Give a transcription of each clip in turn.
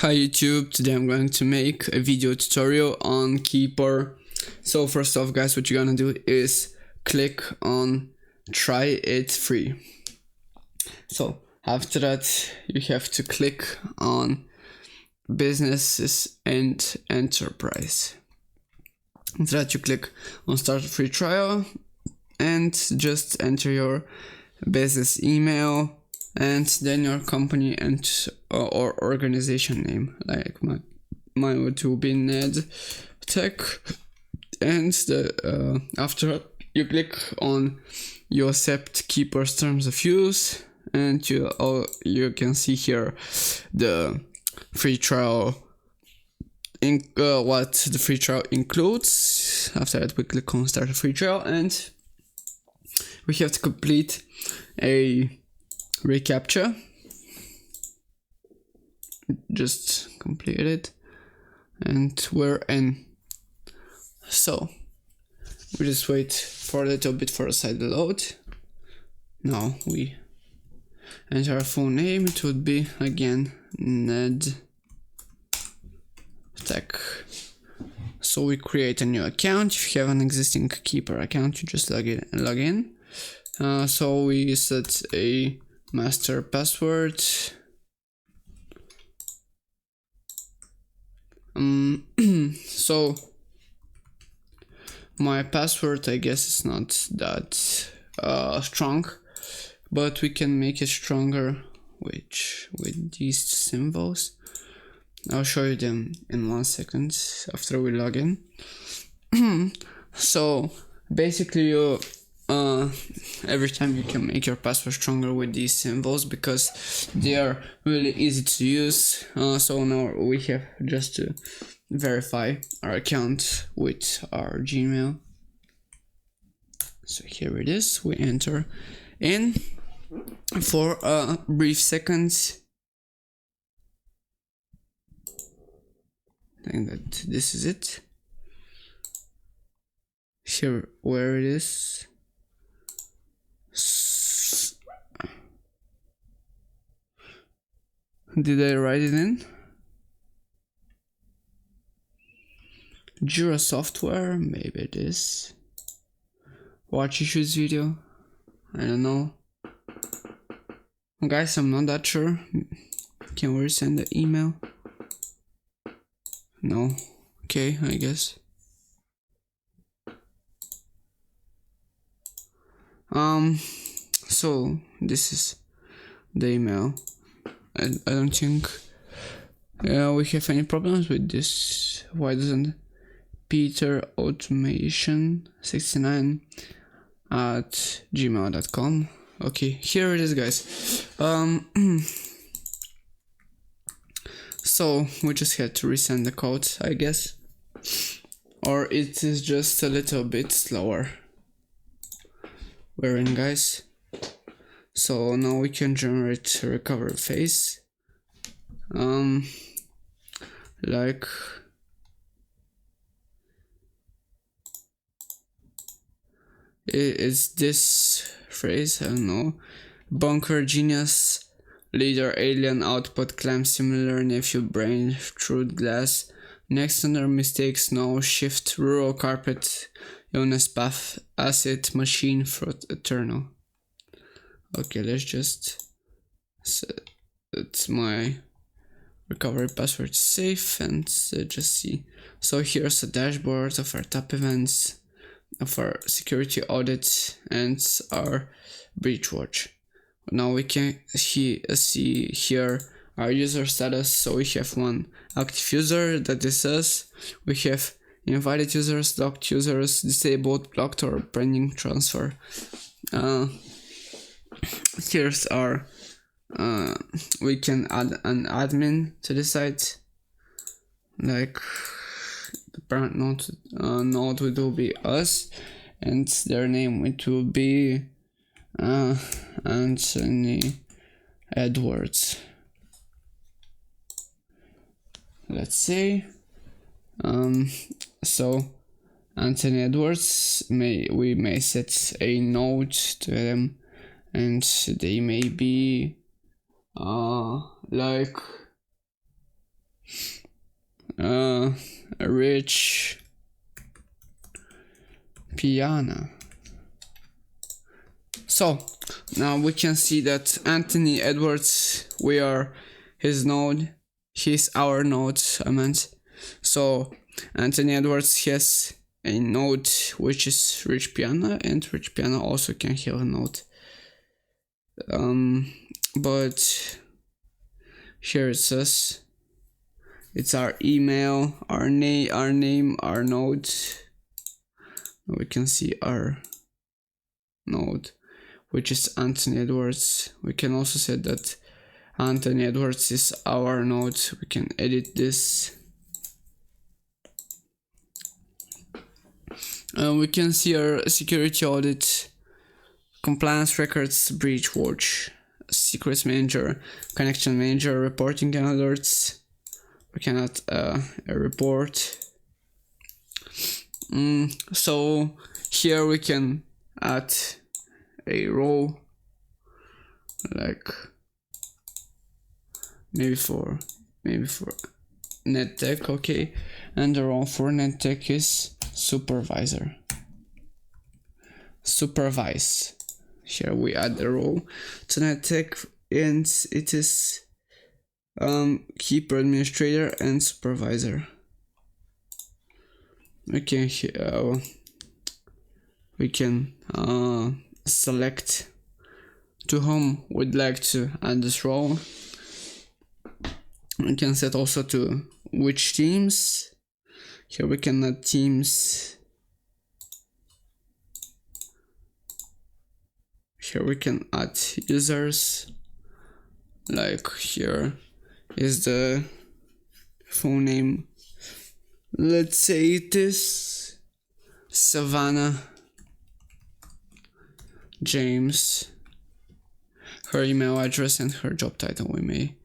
Hi YouTube, today I'm going to make a video tutorial on Keeper. So first off guys, what you're gonna do is click on try it free. So after that you have to click on businesses and enterprise. After that you click on start a free trial and just enter your business email and then your company and or organization name. Like mine would be Ned Tech, and after you click on you accept Keeper's terms of use, and you can see here the free trial what the free trial includes. After that we click on start a free trial and we have to complete a reCAPTCHA. Just complete it and we're in. So we just wait for a little bit for the site to load. Now we enter our full name. It would be again Ned Tech. So we create a new account. If you have an existing Keeper account, you just log in. So we set a master password. So my password, I guess, is not that strong, but we can make it stronger with these symbols. I'll show you them in 1 second after we log in. So basically you every time you can make your password stronger with these symbols because they are really easy to use. So now we have just to verify our account with our Gmail. So here it is. We enter in for a brief second. I think that this is it. Here where it is. Did I write it in? Jira Software, maybe it is. Watch issues video, I don't know. Guys, I'm not that sure. Can we resend the email? No. Okay, I guess. So this is the email. I don't think we have any problems with this. Why doesn't Peter Automation 69 at gmail.com? Okay, here it is, guys. So we just had to resend the code, I guess, or it is just a little bit slower. We're in, guys. So now we can generate a recovery phase. Like it's this phrase, I don't know. Bunker genius, leader alien output climb similar nephew brain through glass. Next under mistakes no shift rural carpet illness path acid machine fruit eternal. Okay, let's just set my recovery password safe and just see. So here's a dashboard of our top events, of our security audit and our breach watch. Now we can see here our user status. So we have one active user, that is us. We have invited users, locked users, disabled, blocked, or pending transfer. Here's our we can add an admin to the site, like the parent node will be us and their name it will be Anthony Edwards, let's say. So Anthony Edwards, we may set a node to them and they may be like Rich Piana. So now we can see that Anthony Edwards, we are his node, he's our node, I meant. So Anthony Edwards has a node which is Rich Piana, and Rich Piana also can have a node. But here it says it's our email, our name, our node. We can see our node, which is Anthony Edwards. We can also say that Anthony Edwards is our node. We can edit this. We can see our security audit, compliance records, breach watch, secrets manager, connection manager, reporting and alerts. We can add a report. So here we can add a row, like maybe for NetTech, okay, and the row for NetTech is supervisor. Supervise. Here we add a row to NetTech, and it is keeper, administrator, and supervisor. We can select to whom we'd like to add this role. We can set also to which teams. Here we can add teams. Here we can add users. Like here is the phone name. Let's say it is Savannah James. Her email address and her job title. We may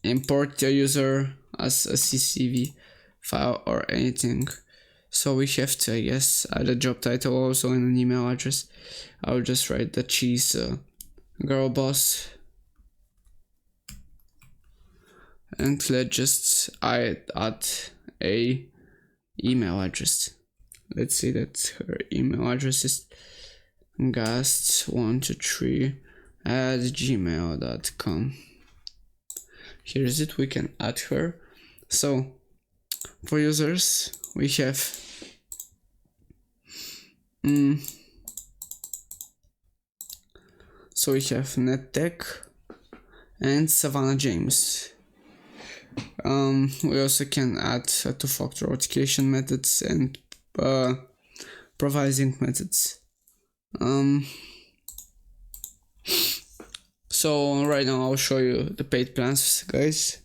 import the user as a CSV file or anything. So we have to, I guess, add a job title also and an email address. I'll just write that she's a girl boss. And let's just add a email address. Let's say that her email address is gast123@gmail.com. Here is it. We can add her. So for users we have so we have NetTech and Savannah James. We also can add two-factor authentication methods and provisioning methods. So right now I'll show you the paid plans, guys.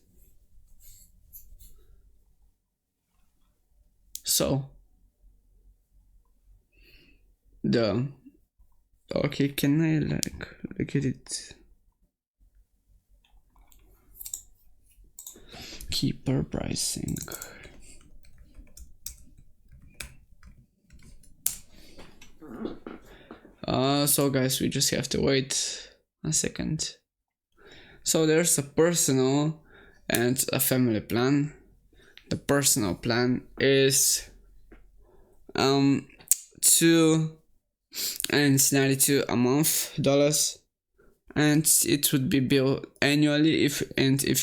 So okay, can I look at it? Keeper pricing. So guys, we just have to wait a second. So there's a personal and a family plan. The personal plan is $292 a month, and it would be billed annually. If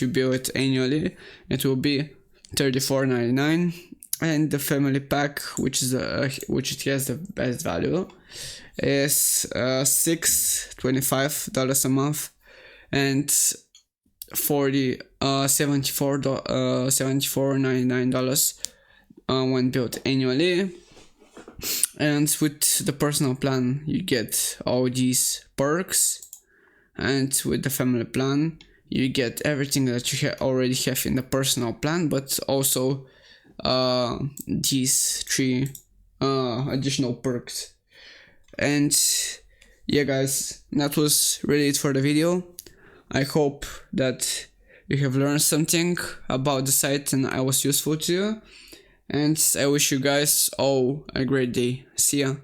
you bill it annually, it will be $34.99. And the family pack, which it has the best value, is $625 a month, and $74.99 when billed annually. And with the personal plan you get all these perks, and with the family plan you get everything that you already have in the personal plan, but also these three additional perks. And yeah guys, that was really it for the video. I hope that you have learned something about the site and I was useful to you, and I wish you guys all a great day. See ya.